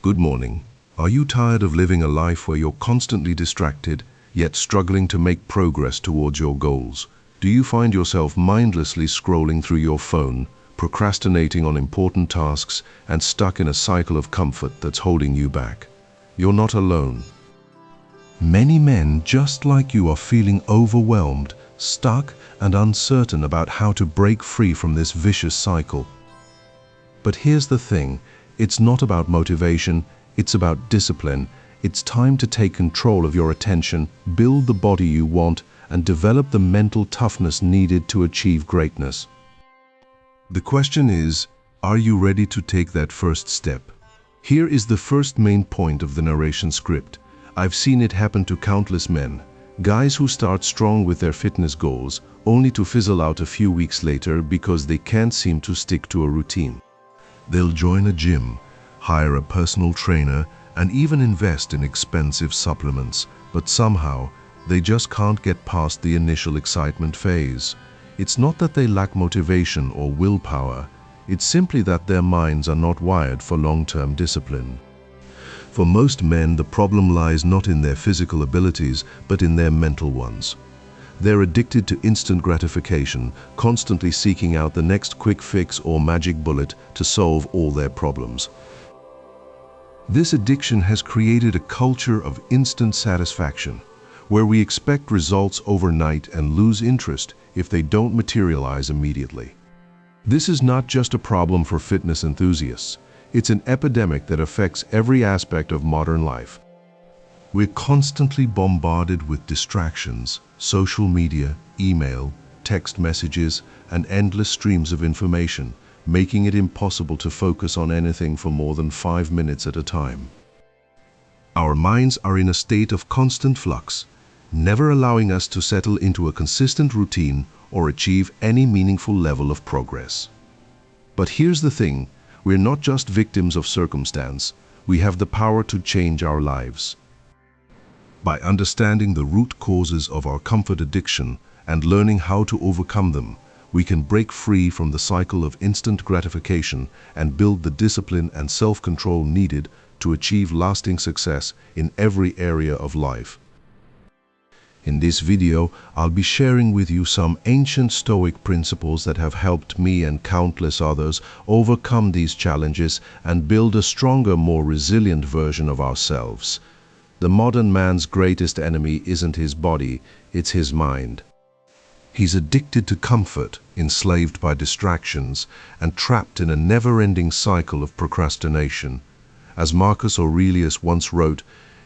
Good morning. Are you tired of living a life where you're constantly distracted, yet struggling to make progress towards your goals? Do you find yourself mindlessly scrolling through your phone, procrastinating on important tasks, and stuck in a cycle of comfort that's holding you back? You're not alone. Many men just like you are feeling overwhelmed, stuck, and uncertain about how to break free from this vicious cycle. But here's the thing. It's not about motivation, it's about discipline. It's time to take control of your attention, build the body you want, and develop the mental toughness needed to achieve greatness. The question is, are you ready to take that first step? Here is the first main point of the narration script. I've seen it happen to countless men. Guys who start strong with their fitness goals, only to fizzle out a few weeks later because they can't seem to stick to a routine. They'll join a gym, hire a personal trainer, and even invest in expensive supplements, but somehow they just can't get past the initial excitement phase. It's not that they lack motivation or willpower, it's simply that their minds are not wired for long-term discipline. For most men, the problem lies not in their physical abilities, but in their mental ones. They're addicted to instant gratification, constantly seeking out the next quick fix or magic bullet to solve all their problems. This addiction has created a culture of instant satisfaction, where we expect results overnight and lose interest if they don't materialize immediately. This is not just a problem for fitness enthusiasts. It's an epidemic that affects every aspect of modern life. We're constantly bombarded with distractions, social media, email, text messages, and endless streams of information, making it impossible to focus on anything for more than 5 minutes at a time. Our minds are in a state of constant flux, never allowing us to settle into a consistent routine or achieve any meaningful level of progress. But here's the thing, we're not just victims of circumstance, we have the power to change our lives. By understanding the root causes of our comfort addiction and learning how to overcome them, we can break free from the cycle of instant gratification and build the discipline and self-control needed to achieve lasting success in every area of life. In this video, I'll be sharing with you some ancient Stoic principles that have helped me and countless others overcome these challenges and build a stronger, more resilient version of ourselves. The modern man's greatest enemy isn't his body, it's his mind. He's addicted to comfort, enslaved by distractions, and trapped in a never-ending cycle of procrastination. As Marcus Aurelius once wrote,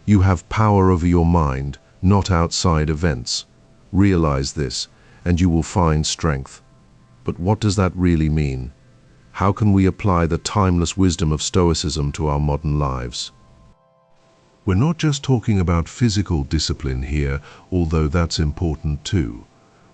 "You have power over your mind, not outside events. Realize this, and you will find strength." But what does that really mean? How can we apply the timeless wisdom of Stoicism to our modern lives? We're not just talking about physical discipline here, although that's important too.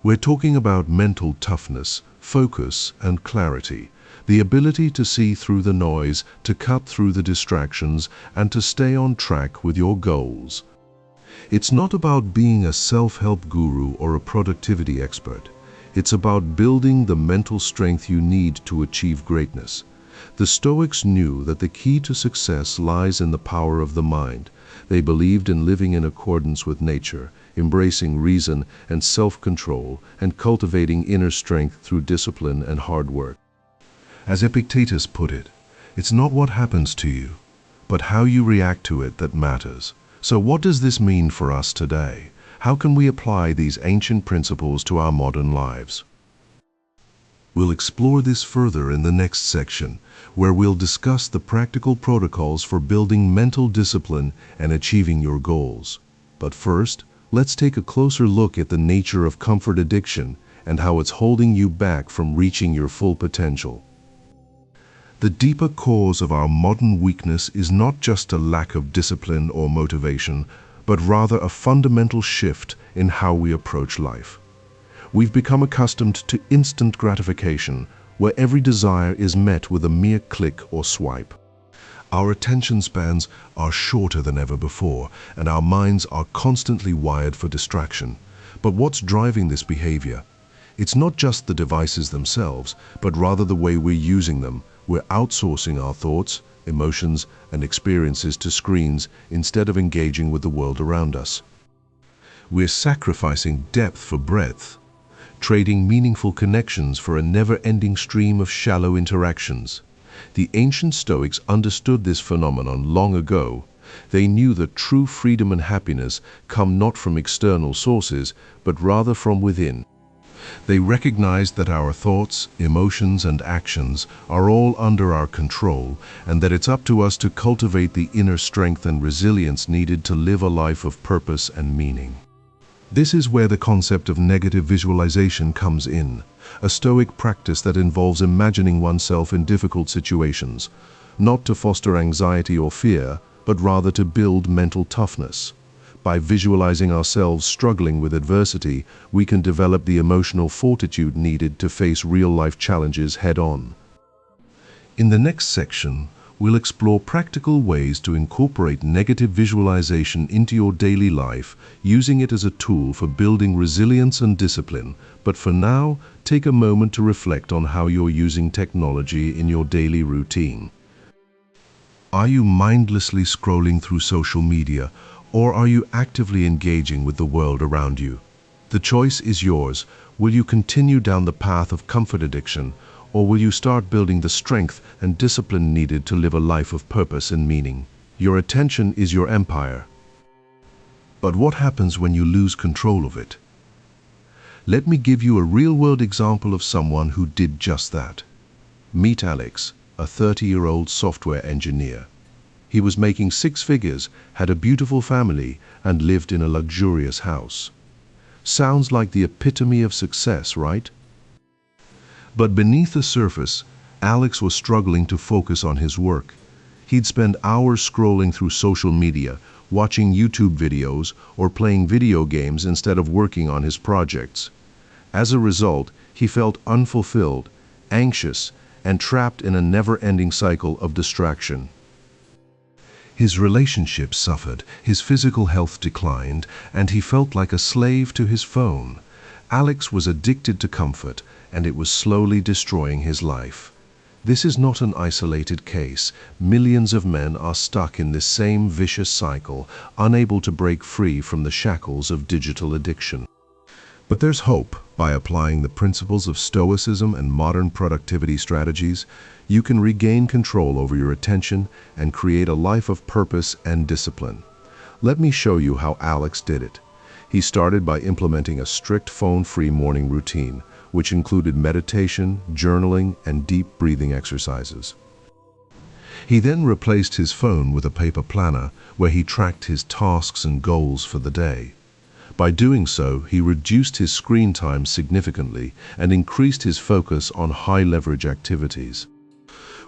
We're talking about mental toughness, focus, and clarity, the ability to see through the noise, to cut through the distractions, and to stay on track with your goals. It's not about being a self-help guru or a productivity expert. It's about building the mental strength you need to achieve greatness. The Stoics knew that the key to success lies in the power of the mind. They believed in living in accordance with nature, embracing reason and self-control, and cultivating inner strength through discipline and hard work. As Epictetus put it, it's not what happens to you, but how you react to it that matters. So what does this mean for us today? How can we apply these ancient principles to our modern lives? We'll explore this further in the next section, where we'll discuss the practical protocols for building mental discipline and achieving your goals. But first, let's take a closer look at the nature of comfort addiction and how it's holding you back from reaching your full potential. The deeper cause of our modern weakness is not just a lack of discipline or motivation, but rather a fundamental shift in how we approach life. We've become accustomed to instant gratification, where every desire is met with a mere click or swipe. Our attention spans are shorter than ever before, and our minds are constantly wired for distraction. But what's driving this behavior? It's not just the devices themselves, but rather the way we're using them, We're outsourcing our thoughts, emotions, and experiences to screens instead of engaging with the world around us. We're sacrificing depth for breadth, trading meaningful connections for a never-ending stream of shallow interactions. The ancient Stoics understood this phenomenon long ago. They knew that true freedom and happiness come not from external sources, but rather from within. They recognized that our thoughts, emotions, and actions are all under our control, and that it's up to us to cultivate the inner strength and resilience needed to live a life of purpose and meaning. This is where the concept of negative visualization comes in, a Stoic practice that involves imagining oneself in difficult situations, not to foster anxiety or fear, but rather to build mental toughness. By visualizing ourselves struggling with adversity, we can develop the emotional fortitude needed to face real-life challenges head-on. In the next section, we'll explore practical ways to incorporate negative visualization into your daily life, using it as a tool for building resilience and discipline. But for now, take a moment to reflect on how you're using technology in your daily routine. Are you mindlessly scrolling through social media, or are you actively engaging with the world around you? The choice is yours. Will you continue down the path of comfort addiction, or will you start building the strength and discipline needed to live a life of purpose and meaning? Your attention is your empire. But what happens when you lose control of it? Let me give you a real-world example of someone who did just that. Meet Alex, a 30-year-old software engineer. He was making six figures, had a beautiful family, and lived in a luxurious house. Sounds like the epitome of success, right? But beneath the surface, Alex was struggling to focus on his work. He'd spend hours scrolling through social media, watching YouTube videos, or playing video games instead of working on his projects. As a result, he felt unfulfilled, anxious, and trapped in a never-ending cycle of distraction. His relationships suffered, his physical health declined, and he felt like a slave to his phone. Alex was addicted to comfort, and it was slowly destroying his life. This is not an isolated case. Millions of men are stuck in this same vicious cycle, unable to break free from the shackles of digital addiction. But there's hope. By applying the principles of Stoicism and modern productivity strategies, you can regain control over your attention and create a life of purpose and discipline. Let me show you how Alex did it. He started by implementing a strict phone-free morning routine, which included meditation, journaling, and deep breathing exercises. He then replaced his phone with a paper planner where he tracked his tasks and goals for the day. By doing so, he reduced his screen time significantly and increased his focus on high-leverage activities.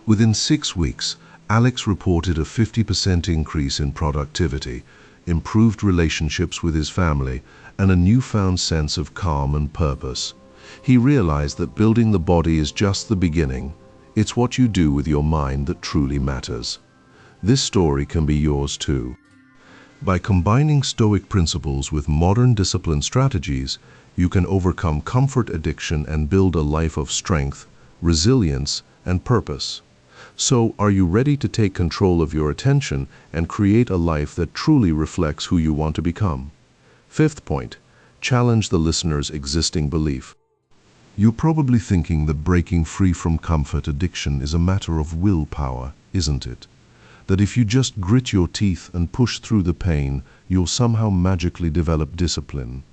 Within 6 weeks, Alex reported a 50% increase in productivity, improved relationships with his family, and a newfound sense of calm and purpose. He realized that building the body is just the beginning. It's what you do with your mind that truly matters. This story can be yours too. By combining Stoic principles with modern discipline strategies, you can overcome comfort addiction and build a life of strength, resilience, and purpose. So, are you ready to take control of your attention and create a life that truly reflects who you want to become? Fifth point, challenge the listener's existing belief. You're probably thinking that breaking free from comfort addiction is a matter of willpower, isn't it? That if you just grit your teeth and push through the pain, you'll somehow magically develop discipline.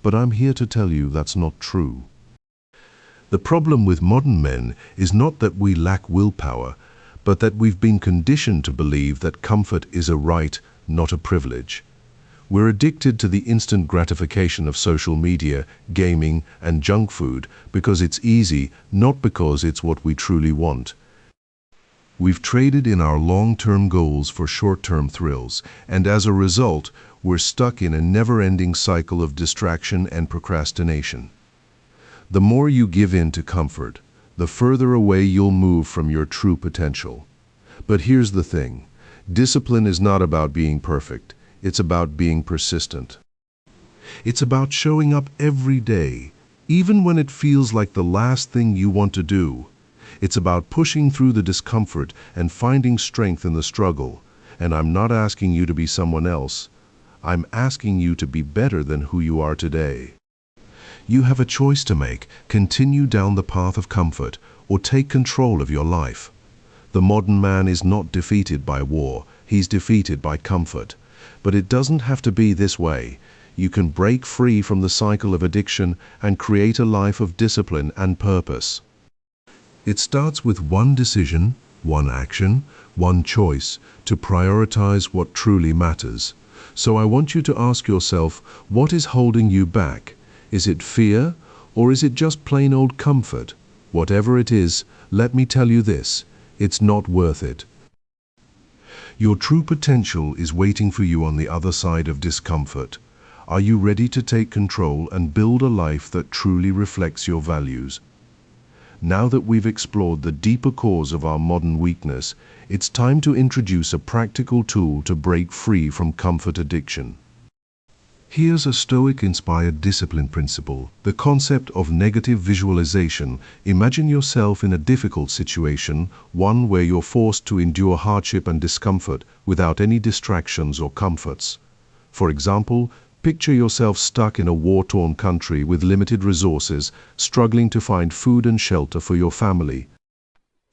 But I'm here to tell you that's not true. The problem with modern men is not that we lack willpower, but that we've been conditioned to believe that comfort is a right, not a privilege. We're addicted to the instant gratification of social media, gaming, and junk food because it's easy, not because it's what we truly want. We've traded in our long-term goals for short-term thrills, and as a result, we're stuck in a never-ending cycle of distraction and procrastination. The more you give in to comfort, the further away you'll move from your true potential. But here's the thing. Discipline is not about being perfect. It's about being persistent. It's about showing up every day, even when it feels like the last thing you want to do. It's about pushing through the discomfort and finding strength in the struggle. And I'm not asking you to be someone else. I'm asking you to be better than who you are today. You have a choice to make: continue down the path of comfort or take control of your life. The modern man is not defeated by war, he's defeated by comfort. But it doesn't have to be this way. You can break free from the cycle of addiction and create a life of discipline and purpose. It starts with one decision, one action, one choice to prioritize what truly matters. So I want you to ask yourself, what is holding you back? Is it fear, or is it just plain old comfort? Whatever it is, let me tell you this: it's not worth it. Your true potential is waiting for you on the other side of discomfort. Are you ready to take control and build a life that truly reflects your values? Now that we've explored the deeper cause of our modern weakness, it's time to introduce a practical tool to break free from comfort addiction. Here's a Stoic-inspired discipline principle, the concept of negative visualization. Imagine yourself in a difficult situation, one where you're forced to endure hardship and discomfort without any distractions or comforts. For example, picture yourself stuck in a war-torn country with limited resources, struggling to find food and shelter for your family.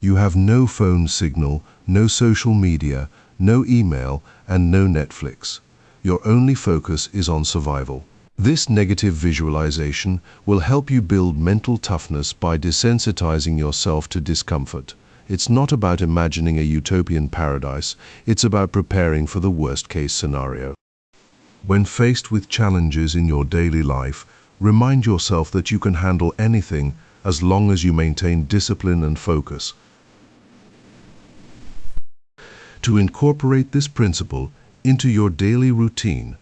You have no phone signal, no social media, no email, and no Netflix. Your only focus is on survival. This negative visualization will help you build mental toughness by desensitizing yourself to discomfort. It's not about imagining a utopian paradise, it's about preparing for the worst-case scenario. When faced with challenges in your daily life, remind yourself that you can handle anything as long as you maintain discipline and focus. To incorporate this principle into your daily routine,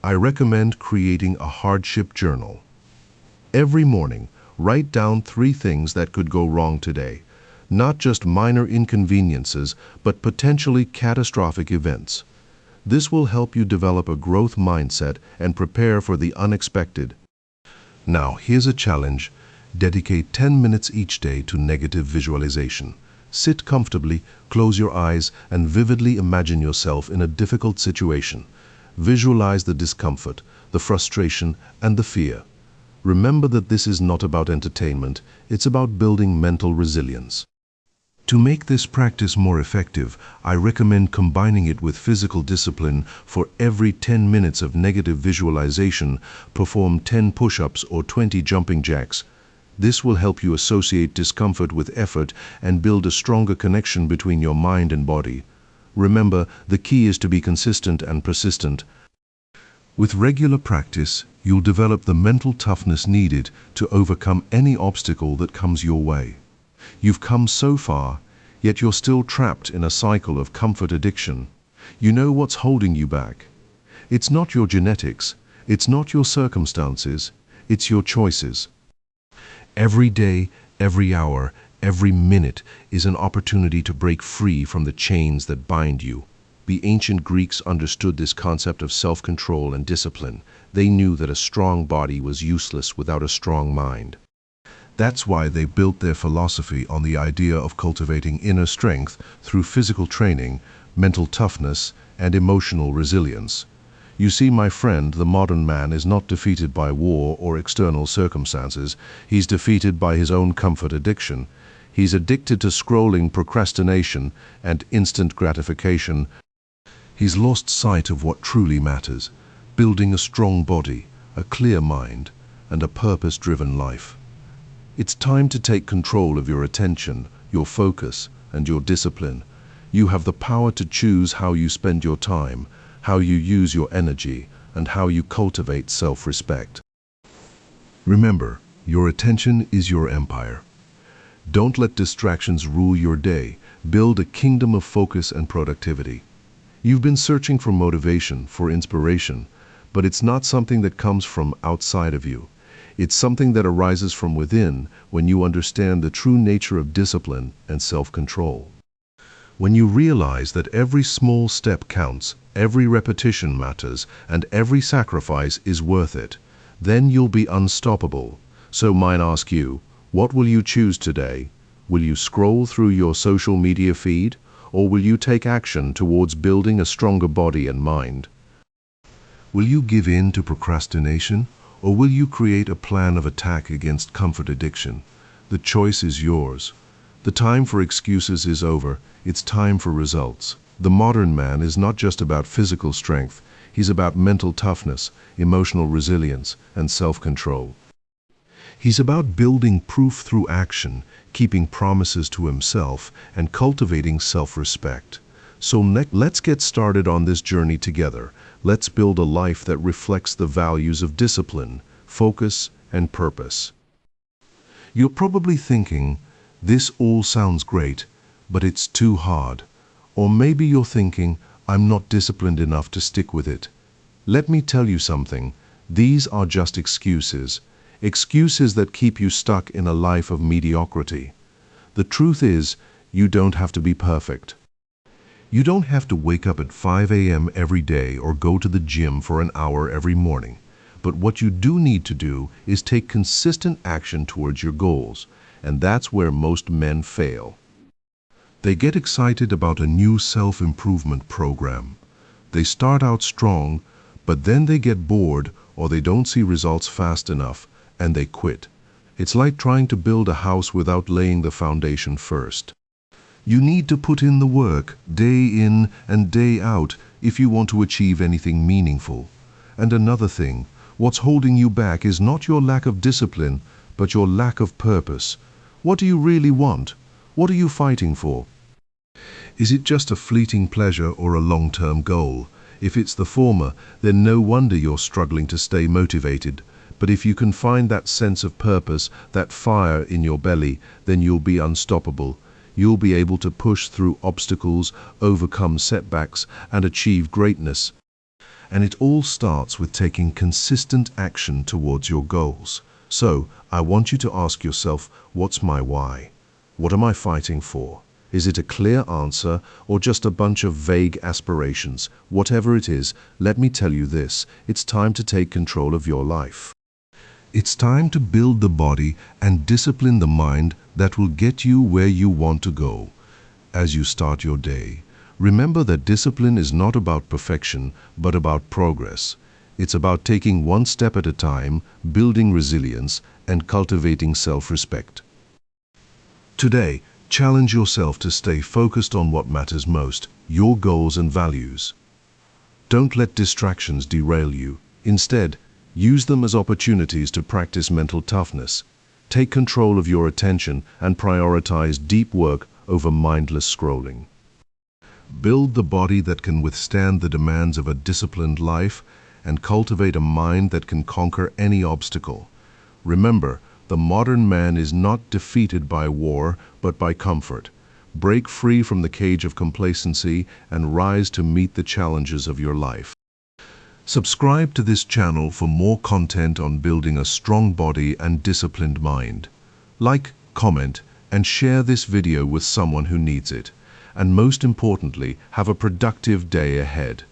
I recommend creating a hardship journal. Every morning, write down 3 things that could go wrong today. Not just minor inconveniences, but potentially catastrophic events. This will help you develop a growth mindset and prepare for the unexpected. Now, here's a challenge. Dedicate 10 minutes each day to negative visualization. Sit comfortably, close your eyes, and vividly imagine yourself in a difficult situation. Visualize the discomfort, the frustration, and the fear. Remember that this is not about entertainment, it's about building mental resilience. To make this practice more effective, I recommend combining it with physical discipline. For every 10 minutes of negative visualization, perform 10 push-ups or 20 jumping jacks. This will help you associate discomfort with effort and build a stronger connection between your mind and body. Remember, the key is to be consistent and persistent. With regular practice, you'll develop the mental toughness needed to overcome any obstacle that comes your way. You've come so far, yet you're still trapped in a cycle of comfort addiction. You know what's holding you back. It's not your genetics, it's not your circumstances, it's your choices. Every day, every hour, every minute is an opportunity to break free from the chains that bind you. The ancient Greeks understood this concept of self-control and discipline. They knew that a strong body was useless without a strong mind. That's why they built their philosophy on the idea of cultivating inner strength through physical training, mental toughness, and emotional resilience. You see, my friend, the modern man is not defeated by war or external circumstances. He's defeated by his own comfort addiction. He's addicted to scrolling, procrastination, and instant gratification. He's lost sight of what truly matters: building a strong body, a clear mind, and a purpose-driven life. It's time to take control of your attention, your focus, and your discipline. You have the power to choose how you spend your time, how you use your energy, and how you cultivate self-respect. Remember, your attention is your empire. Don't let distractions rule your day. Build a kingdom of focus and productivity. You've been searching for motivation, for inspiration, but it's not something that comes from outside of you. It's something that arises from within when you understand the true nature of discipline and self-control. When you realize that every small step counts, every repetition matters, and every sacrifice is worth it, then you'll be unstoppable. So mine ask you, what will you choose today? Will you scroll through your social media feed, or will you take action towards building a stronger body and mind? Will you give in to procrastination, or will you create a plan of attack against comfort addiction? The choice is yours. The time for excuses is over. It's time for results. The modern man is not just about physical strength. He's about mental toughness, emotional resilience, and self-control. He's about building proof through action, keeping promises to himself, and cultivating self-respect. So let's get started on this journey together. Let's build a life that reflects the values of discipline, focus, and purpose. You're probably thinking, this all sounds great, but it's too hard. Or maybe you're thinking, I'm not disciplined enough to stick with it. Let me tell you something. These are just excuses. Excuses that keep you stuck in a life of mediocrity. The truth is, you don't have to be perfect. You don't have to wake up at 5 a.m. every day or go to the gym for an hour every morning. But what you do need to do is take consistent action towards your goals, and that's where most men fail. They get excited about a new self-improvement program. They start out strong, but then they get bored or they don't see results fast enough, and they quit. It's like trying to build a house without laying the foundation first. You need to put in the work, day in and day out, if you want to achieve anything meaningful. And another thing, what's holding you back is not your lack of discipline, but your lack of purpose. What do you really want? What are you fighting for? Is it just a fleeting pleasure or a long-term goal? If it's the former, then no wonder you're struggling to stay motivated. But if you can find that sense of purpose, that fire in your belly, then you'll be unstoppable. You'll be able to push through obstacles, overcome setbacks, and achieve greatness. And it all starts with taking consistent action towards your goals. So, I want you to ask yourself, what's my why? What am I fighting for? Is it a clear answer or just a bunch of vague aspirations? Whatever it is, let me tell you this, it's time to take control of your life. It's time to build the body and discipline the mind that will get you where you want to go. As you start your day, remember that discipline is not about perfection, but about progress. It's about taking one step at a time, building resilience, and cultivating self-respect. Today, challenge yourself to stay focused on what matters most, your goals and values. Don't let distractions derail you. Instead, use them as opportunities to practice mental toughness. Take control of your attention and prioritize deep work over mindless scrolling. Build the body that can withstand the demands of a disciplined life and cultivate a mind that can conquer any obstacle. Remember, the modern man is not defeated by war, but by comfort. Break free from the cage of complacency and rise to meet the challenges of your life. Subscribe to this channel for more content on building a strong body and disciplined mind. Like, comment, and share this video with someone who needs it. And most importantly, have a productive day ahead.